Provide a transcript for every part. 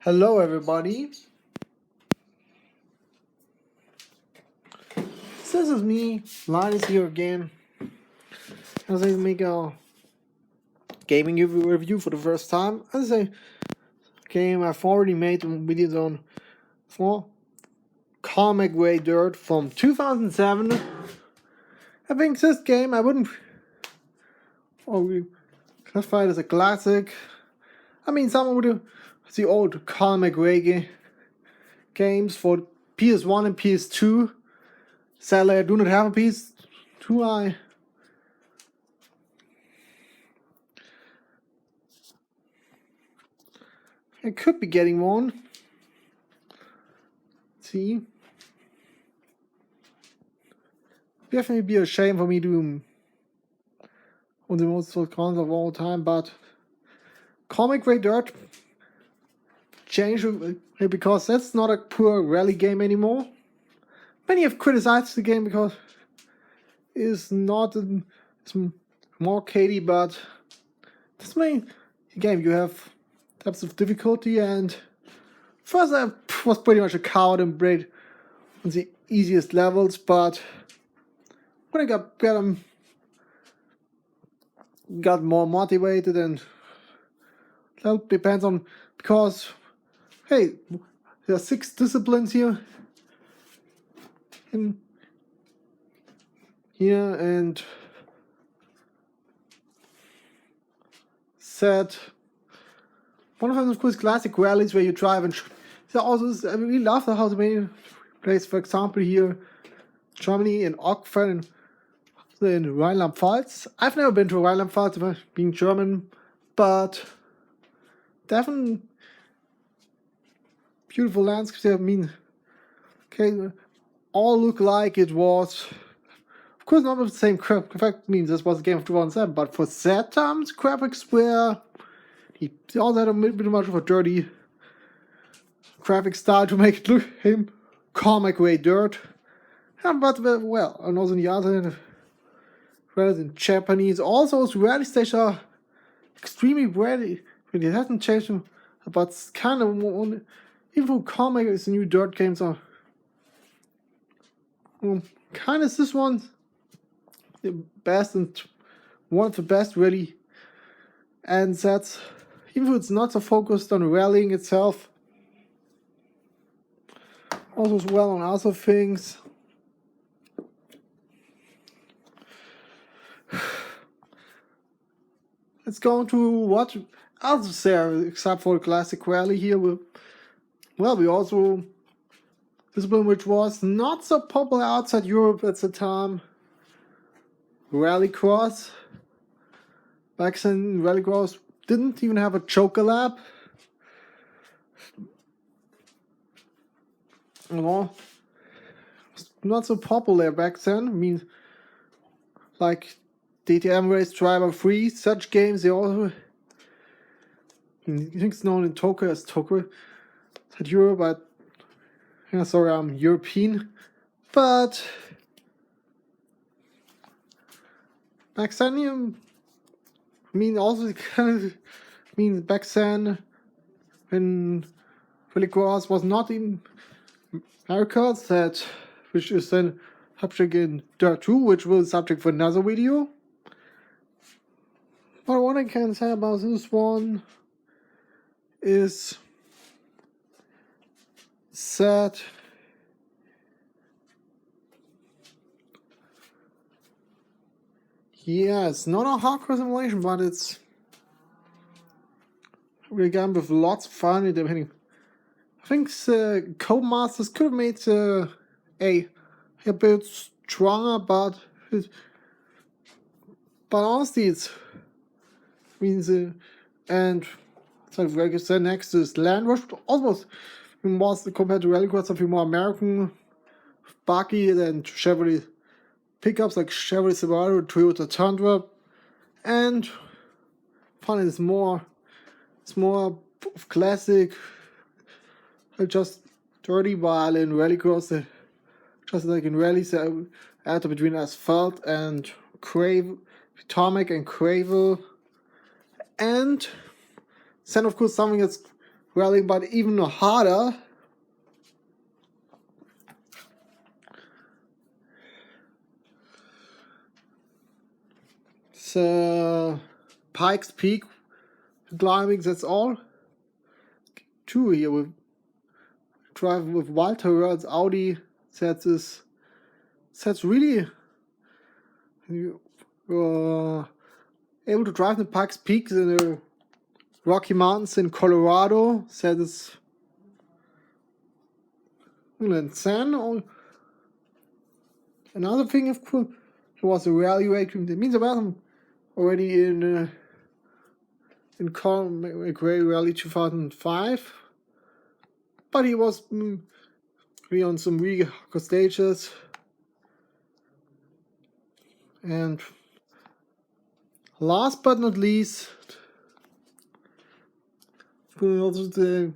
Hello, everybody. This is me, Linus here again. As I make a gaming review for the first time. As a game I've already made videos on for Colin McRae Dirt from 2007. I think this game I wouldn't classify it as a classic. I mean, someone would the old Colin McRae games for PS1 and PS2. Sadly, I do not have a PS2. I could be getting one. Let's see. Definitely be a shame for me to own the most sold console of all time, but Colin McRae Dirt changed because that's not a pure rally game anymore. Many have criticized the game because it's not it's more arcadey, but this main game you have types of difficulty, and first I was pretty much a coward and played on the easiest levels, but when I got more motivated, and that depends on, because hey, there are 6 disciplines here and set one of them, of course, classic rallies where you drive and I really love how the many places, for example, here Germany in Ockford in Rhineland-Pfalz. I've never been to Rhineland-Pfalz, being German, but definitely beautiful landscapes. I mean, okay, all look like it was, of course, not with the same graphics. In fact, I mean, this was a game of 2007, but for that times, graphics were, he also had a bit much of a dirty graphic style to make it look him Colin McRae Dirt. But well, and also in the other hand, whereas in Japanese, also those rally stations are extremely rally. It hasn't changed, but it's kind of one, even though Colin McRae's new Dirt games are kind of this one the best and one of the best really, and that's even though it's not so focused on rallying itself, also as well on other things. Let's go into what else is there except for the classic rally here. We also discipline which was not so popular outside Europe at the time, Rallycross. Back then, Rallycross didn't even have a choker lap. Not so popular back then. I mean, like DTM Race Driver 3, such games, they also, I think it's known in Tokyo as Tokyo at Europe, but yeah, sorry, I'm European. But back then, I mean, also kind of, I mean, back then when Rallycross was not in America, that which is then subject in Dirt 2, which was subject for another video. But what I can say about this one is that yeah, it's not a hardcore simulation, but it's a game with lots of fun. I think the Codemasters could have made a bit stronger, but honestly, it's means and so like I said, next is Land Rush, almost was compared to Rallycross something more American, bulky than Chevrolet pickups like Chevrolet Silverado, Toyota Tundra, and fun is more. It's more of classic, just dirty, while in Rallycross, just like in rallies, out between asphalt and tarmac and gravel, and then of course something that's rally, but even harder. So Pikes Peak climbing, that's all. Two here with driving with Walter Röhr's Audi. That's really able to drive the Pikes Peak in the Rocky Mountains in Colorado. That is insane. Another thing, of course, was a rally race. That means about him already in Colin McRae Rally 2005, but he was really on some really hardcore stages. And last but not least, also the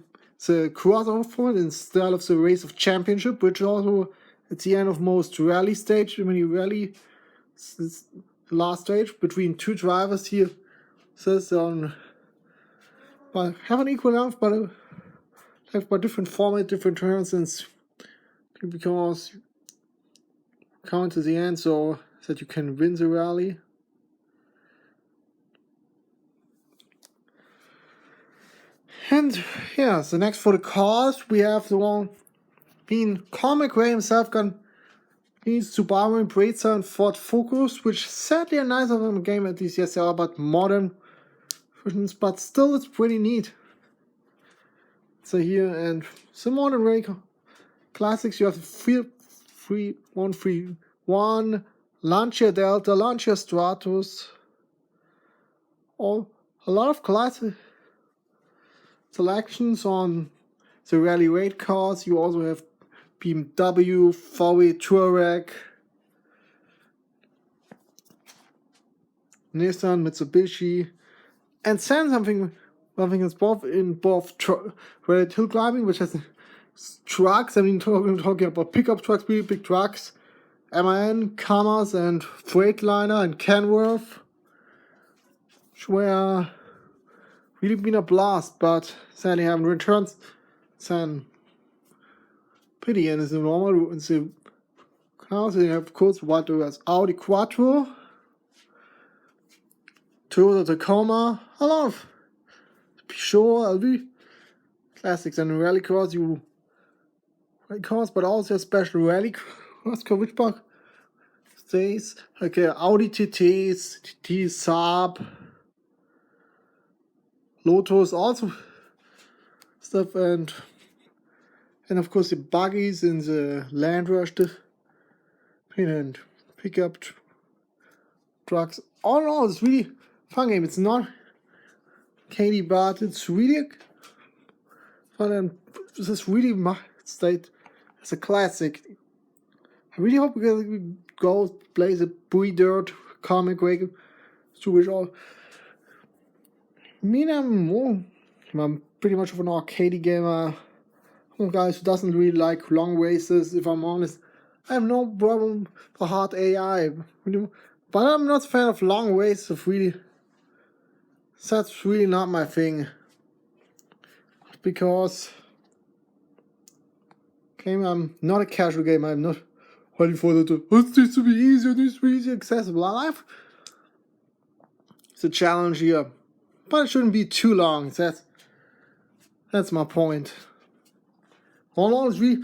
crossover instead of the race of championship, which also at the end of most rally stage, when you rally, it's the last stage between two drivers here. Says on, but have an equal length, but have by different format, different turns, and because count to the end so that you can win the rally. And yeah, so next for the cars, we have the one being Colin McRae himself needs Subaru Impreza and Ford Focus, which sadly a nicer than the game at least, yes, they are but modern versions, but still it's pretty neat. So here, and some modern rally classics, you have the 131 Lancia Delta, Lancia Stratos, a lot of classic selections on the rally raid cars. You also have BMW, VW Touareg, Nissan, Mitsubishi, and then something is both rally hill climbing, which has trucks. I mean, talking about pickup trucks, really big trucks, MAN, Commerce, and Freightliner, and Kenworth, which were really been a blast, but sadly haven't returned. Then pretty, and it's a normal. It's a cars. You have, of course, what was Audi Quattro, Toyota Tacoma, a lot of Peugeot, LV classics, and rally cars. But also a special rally cars, which part stays like Audi TTs, TT Saab, Lotus, also stuff, and of course the buggies in the Land Rush and pickup trucks. All in all, it's really fun game. It's not Katie, but it's really fun, and this is really stayed as a classic. I really hope we go play the Bui Dirt Colin McRae, to which all. I mean, I'm pretty much of an arcade gamer. I'm a guy who doesn't really like long races, if I'm honest. I have no problem for hard AI, but I'm not a fan of long races. Really, that's really not my thing. Because I'm not a casual gamer. I'm not ready for that. This needs to be easier. This needs to be easy, accessible. Life. It's a challenge here, but it shouldn't be too long. That's my point. All in all, it's really,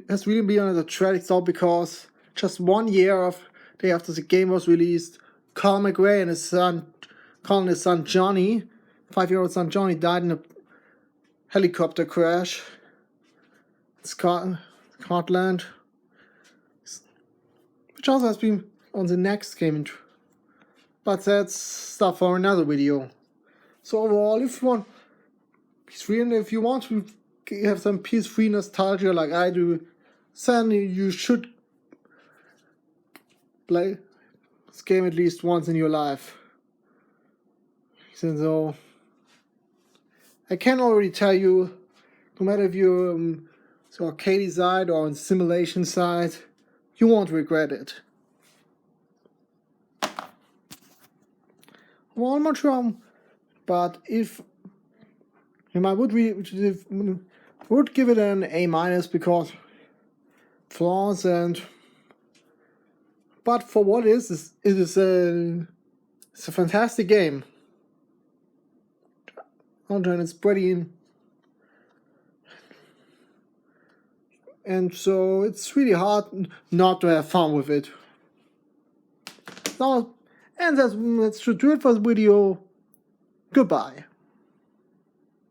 has really been on a tragic start, because just 1 year after the game was released, Colin McRae and his son Johnny, 5-year-old son Johnny, died in a helicopter crash in Scotland, which also has been on the next game, but that's stuff for another video. So overall, if you want PS3, and if you want to have some PS3 nostalgia like I do, then you should play this game at least once in your life. So I can already tell you, no matter if you're on the arcade side or on simulation side, you won't regret it. Well, I'm not sure, but if I would give it an A- because flaws but for what it is it's a fantastic game. And it's pretty, and so it's really hard not to have fun with it. So, and that should do it for the video. Goodbye.